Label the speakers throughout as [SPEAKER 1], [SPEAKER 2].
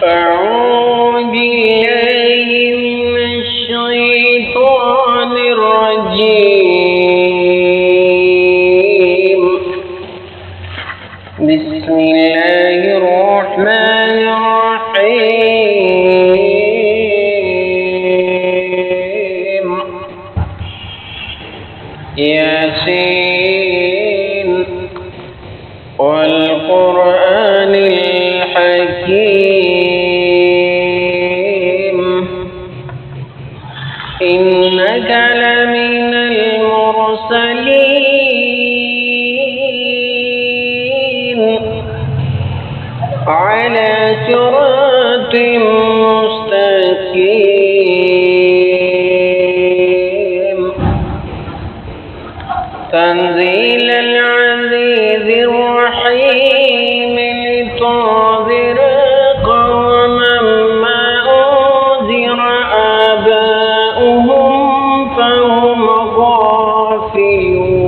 [SPEAKER 1] أعوذ بالله من الشيطان الرجيم. بسم الله الرحمن الرحيم. ياسين والقرآن الحكيم إنك لمن المرسلين على صراط مستقيم تنزيل العزيز الرحيم لتنذر قوما ما أنذر آباؤهم فهم غافلون.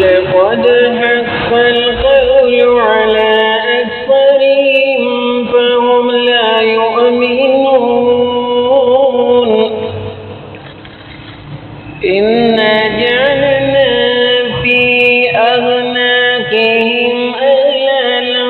[SPEAKER 1] لقد حق القول على أكثرهم فهم لا يؤمنون. إنا جعلنا في أعناقهم أغلالا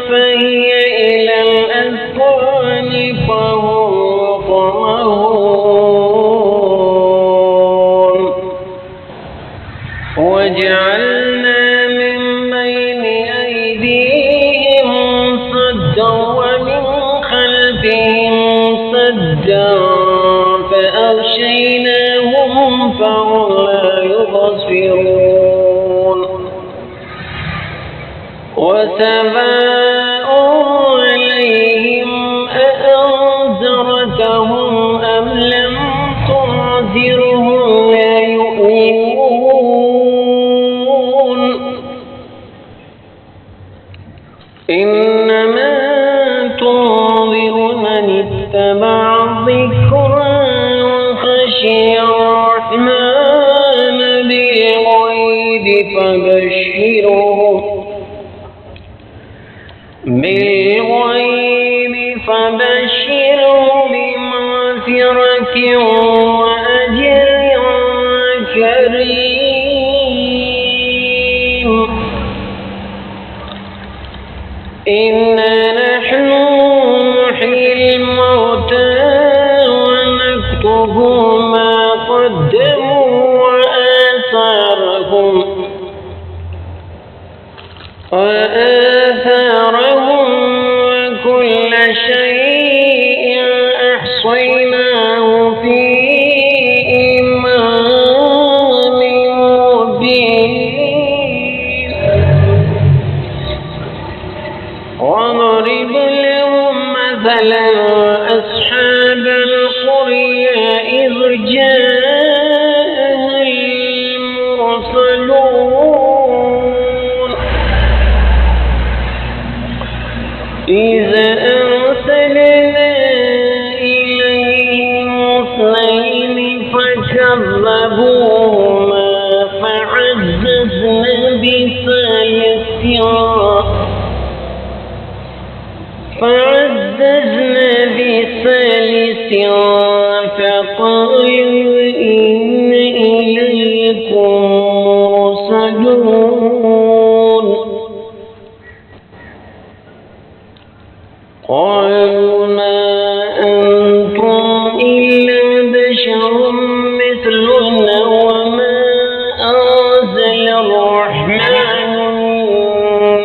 [SPEAKER 1] فهي إلى الأذقان فهم مقمحون. وجعلنا من بين أيديهم سدا ومن خلفهم سدا فأغشيناهم فهم لا يبصرون. وسواء عليهم أأنذرتهم أم لم تنذرهم لا يؤمنون. إنما تنذر من اتبع الذكر وخشي الرحمن بالغيب فبشره بمغفرة وأجر كريم. إنا نحن نحيي الموتى ونكتب ما قدموا وآثارهم وكل شيء أحصيناه في إمام مبين. واضرب لهم مثلا أصحاب القرية إذ جاءها المرسلون إذا أرسلنا إليهم اثنين فكذبوهما فعززنا بثالث فقالوا إن إليكم مرسلون. قالوا ما أنتم إلا بشر مثلنا وما أنزل الرحمن من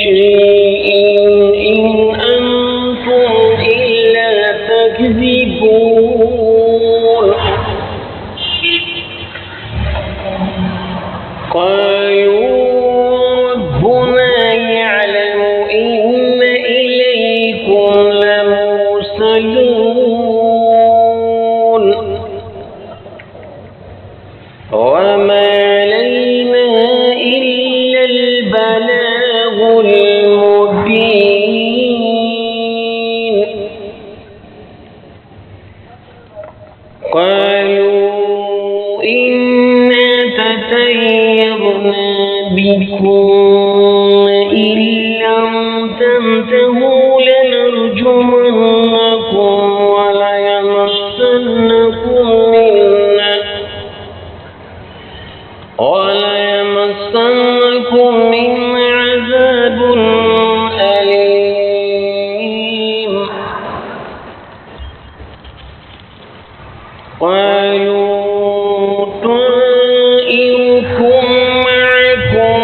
[SPEAKER 1] شيء إن أنتم إلا تكذبون. قالوا ربنا يعلم إن إليكم لمرسلون وما علينا إلا البلاغ المبين. قالوا إنا تطيرنا بكم إن لم تنتهوا لنرجمنكم وليمسنكم منا عذاب أليم. قالوا طائركم معكم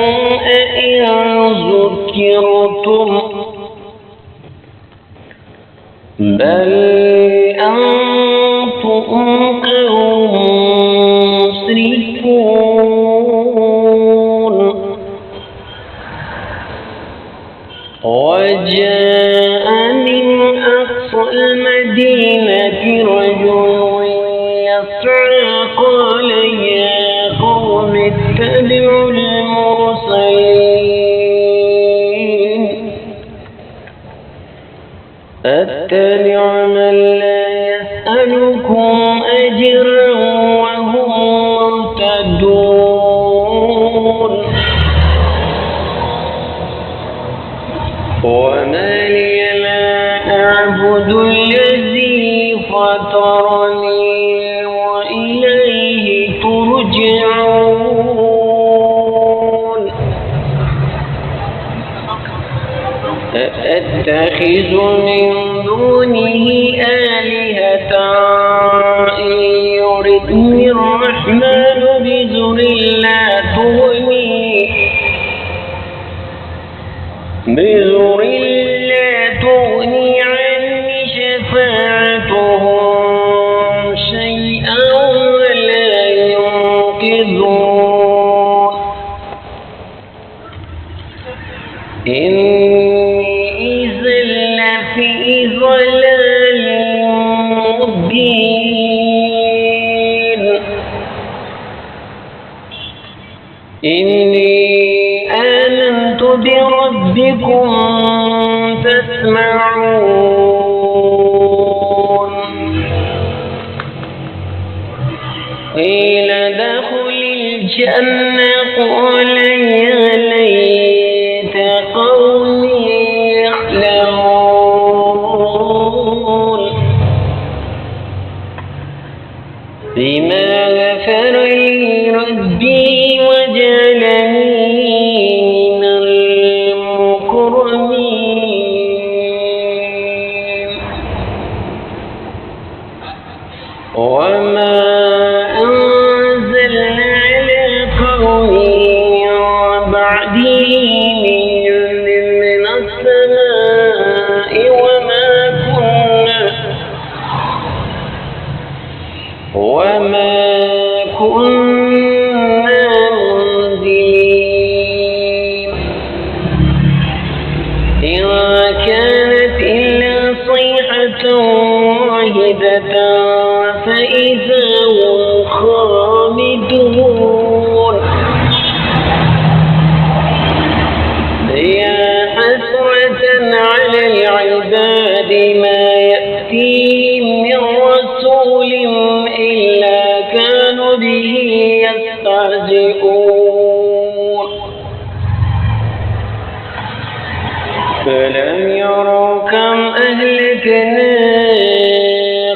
[SPEAKER 1] أئن ذكرتم بل أنتم قوم مسرفون. وجاء من أقصى المدينة رجل يسعى قال يا قوم اتبعوا المرسلين أتبع من لا يسألكم أجرا وهم مهتدون. وما لي لا أعبد الذي فطرني وإليه ترجعون. أتخذ من دونه آلهة إن يردني الرحمن بضر لا تغني عني شفاعتهم شيئا ولا ينقذون. إني إذا لفي ضلال مبين. إني آمنت بربكم فاسمعون. قيل ادخل الجنة قال يا ليت قومي يعلمون بما غفر لي ربي وجعلني من المكرمين. وما أنزلنا على قومه بعده من السماء وما كنا منزلين. إن كانت إلا صيحة واحدة فإذا هم خامدون. يا حسرة على العباد ما يأتيهم من رسول إلا كانوا به يستهزئون. فلم يروا كم أهلكنا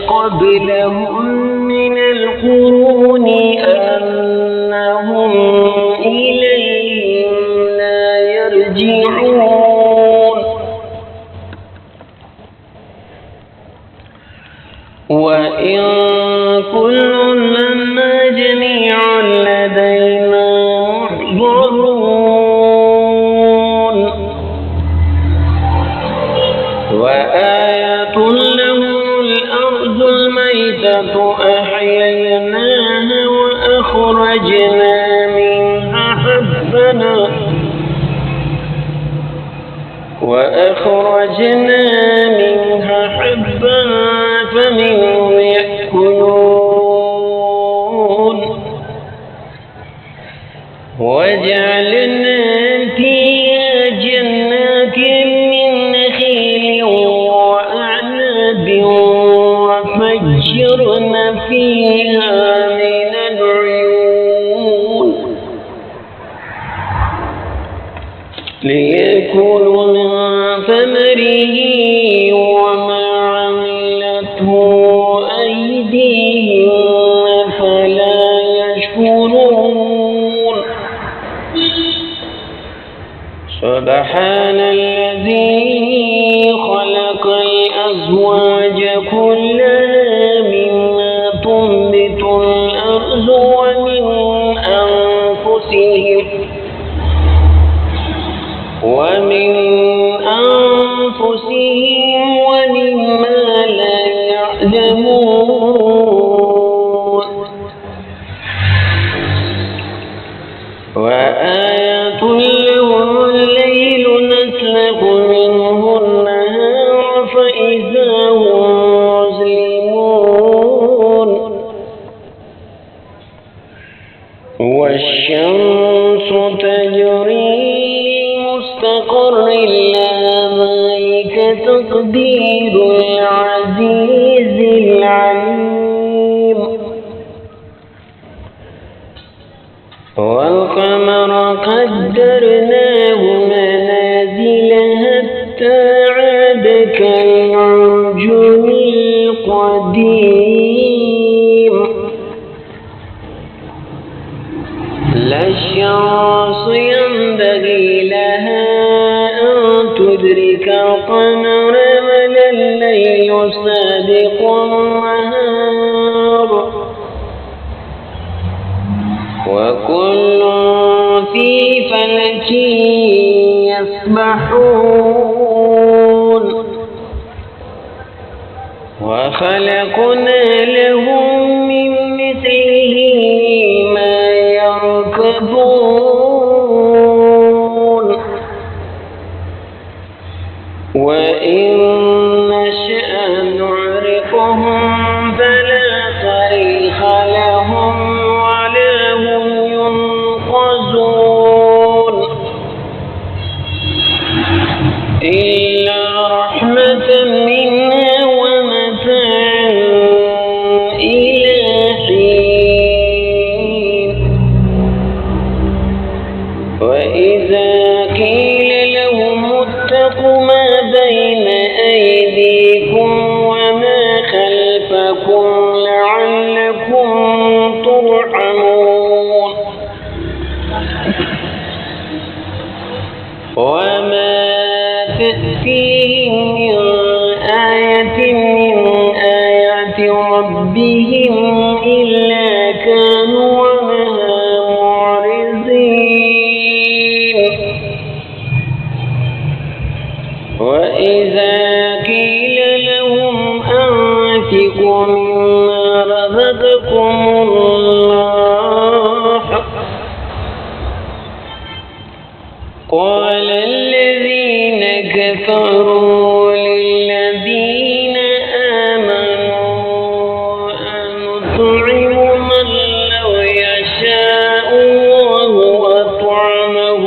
[SPEAKER 1] قبلهم من القرون أنهم إليهم لا يرجعون. وإن كل لما جميع لدينا محضرون. وآية لهم الأرض الميتة أحييناها وأخرجنا منها حبا فمنه يأكلون. وجعلنا فيها جنات من نخيل وأعناب وفجرنا فيها من العيون ليأكلوا من ثمره وما عملته أيديهم فلا يشكرون سبحان الذي خلق الأزواج كلها مما تنبت الأرض ومن أنفسهم ومما لا يعلمون وآية لهم الليل نسلخ منه النهار فإذا هم مظلمون والشمس تجري لمستقر لها ذلك تقدير العزيز العليم والقمر قدرناه منازل حتى عاد كالعرجون القديم لا الشمس ينبغي لها أن تدرك القمر ولا الليل سابق النهار وكل في فلك يسبحون وخلقنا لهم من مثله ما يركبون وإن نشأ نعرقهم فلا صريخ لهم ولا هم ينقذون إلا رحمة منا ومتاعا إلى حين وإذا قيل لهم اتقوا ما بين أيديكم وما خلفكم لعلكم ترحمون وما تأتيهم من آية من آيات ربهم إلا كانوا عنها معرضين وإذا قيل لهم أنفقوا مما رزقكم الله قال الذين كفروا للذين آمنوا أنطعم من لو يشاء الله أطعمه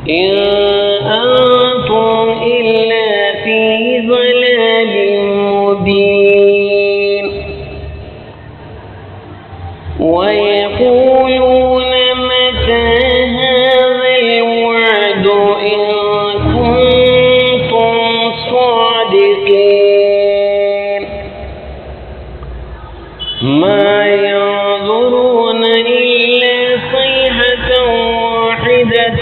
[SPEAKER 1] إن أنتم إلا في ضلال مبين ويقولون متى هذا الوعد إن كنتم صادقين ما ينظرون إلا صيحة واحدة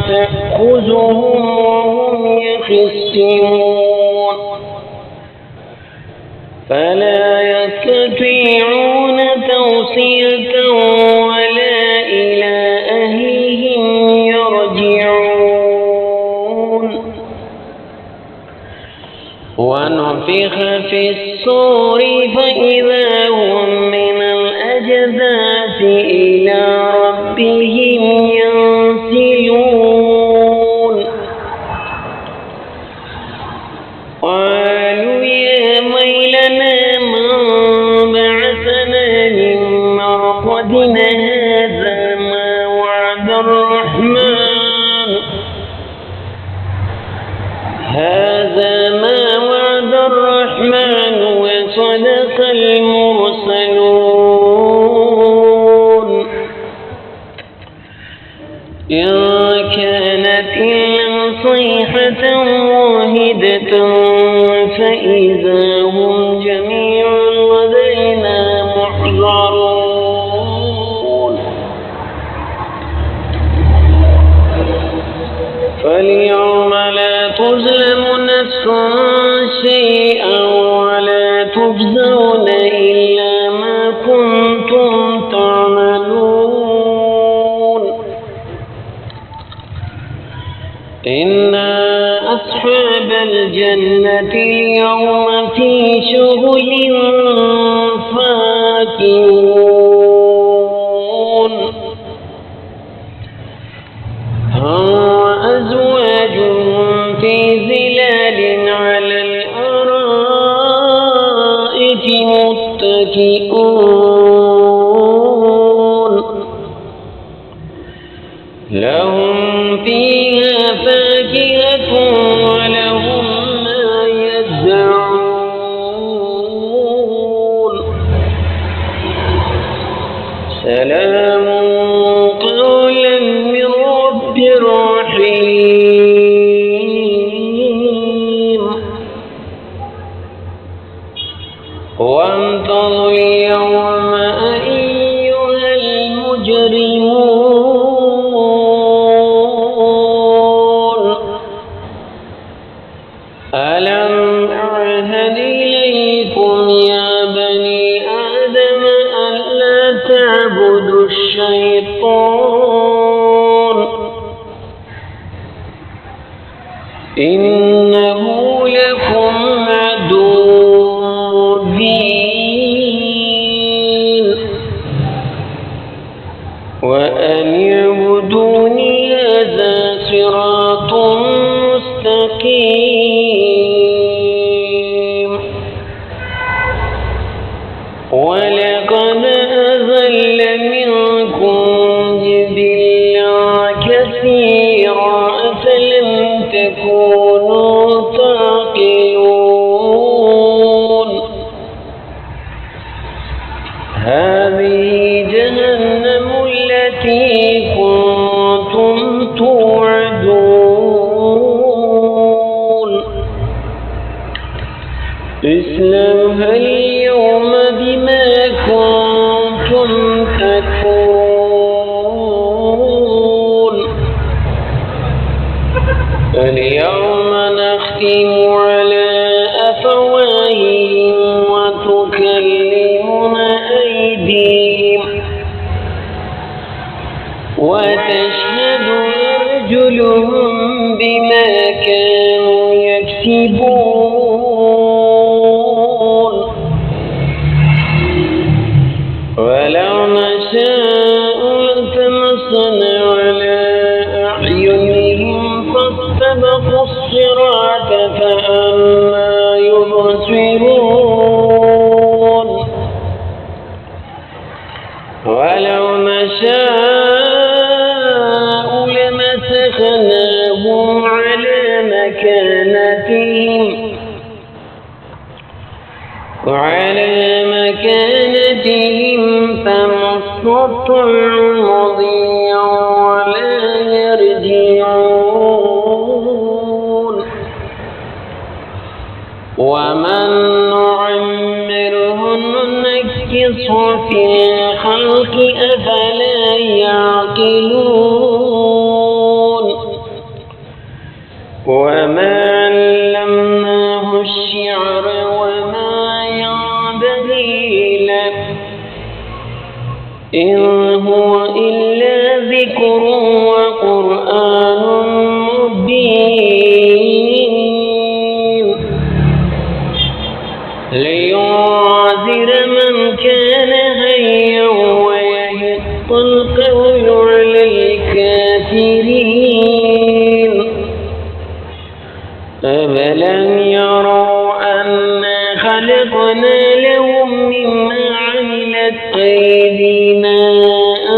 [SPEAKER 1] تأخذهم وهم يخصمون فلا يستطيعون توصية ولا إلى أهلهم يرجعون ونفخ في الصور فإذا هم من الأجداث إلى ربهم ينسلون قالوا يا ويلنا من بعثنا من مرقدنا هذا ما وعد الرحمن بغتة فإذا هم جميع لدينا محضرون فاليوم لا تظلم نفس شيئا ولا تجزون إلا ما كنتم تعملون إن أصحاب الجنة اليوم في شغل فاكهون وأزواجهم في ظلال على الأرائك متكئون لهم فيها فاكهة ولهم ما يدعون سلام قولا من رب رحيم وانتظروا اليوم أيها المجرمون ألم أعهد إليكم يا بني آدم ألا تعبدوا الشيطان إنه لكم عدو مبين وأن اعبدوني هذا صراط مستقيم ولقد أضل منكم جبلا كثيرا أفلم تكونوا تعقلون هذه جهنم التي كنتم توعدون اصلوها اليوم بما كنتم تكفرون اليوم نختم على أفواههم وتكلمنا أيديهم وتشهد أرجلهم بما كانوا يكسبون ولو نشاء لطمسنا على أعينهم فاستبقوا الصراط فأنى يبصرون ولو نشاء لمسخناهم على مكانتهم فما استطاعوا مضيا ولا يرجعون ومن نعمره ننكسه في الخلق أفلا يعقلون وما علمناه الشعر وما ينبغي له إن هو إلا ذكر وقرآن مبين لينذر من كان حيا ويحق القول على الكافرين أفلم يروا أنا خلقنا لهم مما عملت أيدينا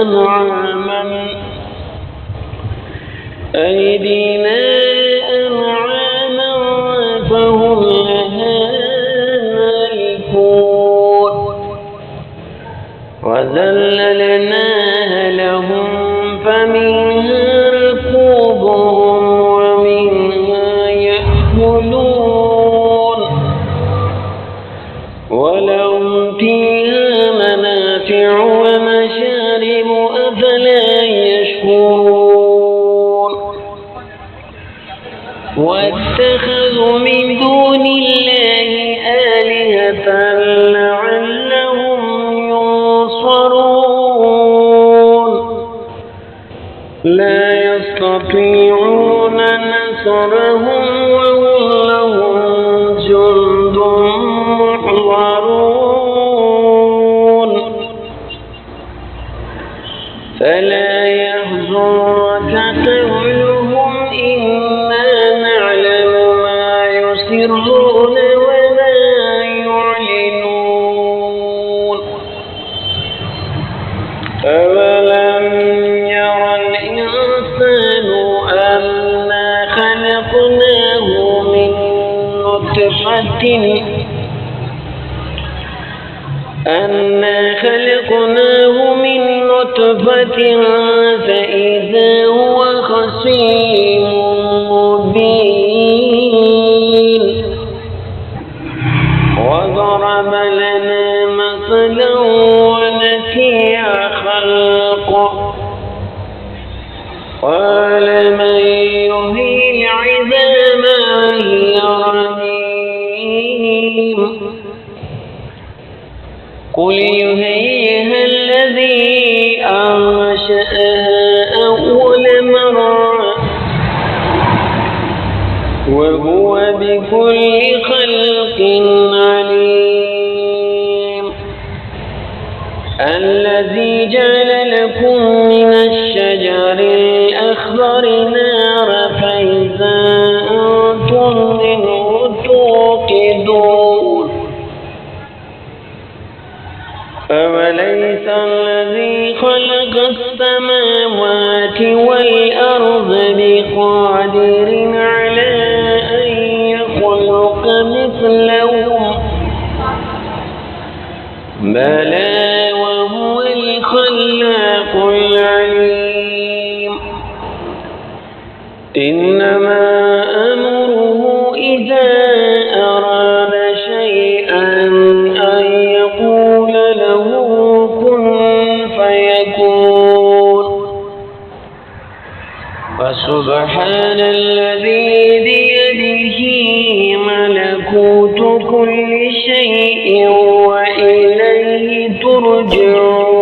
[SPEAKER 1] أنعاما فهم لها مالكون وذللناها لهم فمنها ركوبهم ومنها يأكلون ولهم فيها منافع ومشارب أفلا يشكرون واتخذوا من دون الله آلهة لعلهم ينصرون لا يستطيعون نصرهم وهم لهم جند محضرون فلا يحزنك قولهم إنا نعلم ما يسرون وما يعلنون أولم ير الإنسان أنا خلقناه من نطفة فإذا هو خصيم مبين وضرب لنا مثلا ونسي خلقه قال من يحيي العظام وهي رميم قل يحييها الذي أنشأها أول مرة وهو بكل خلق عليم الذي جعل لكم من الشجر الأخضر نارا فإذا أنتم منه توقدون أوليس الذي خلق السماوات والأرض بقادر على أن يخلق مثلهم بلى وهو الخلاق العليم إنما أمره إذا أراد شيئا أن يقول له كن فيكون فسبحان الذي بيده ملكوت كل شيء وإليه ترجعون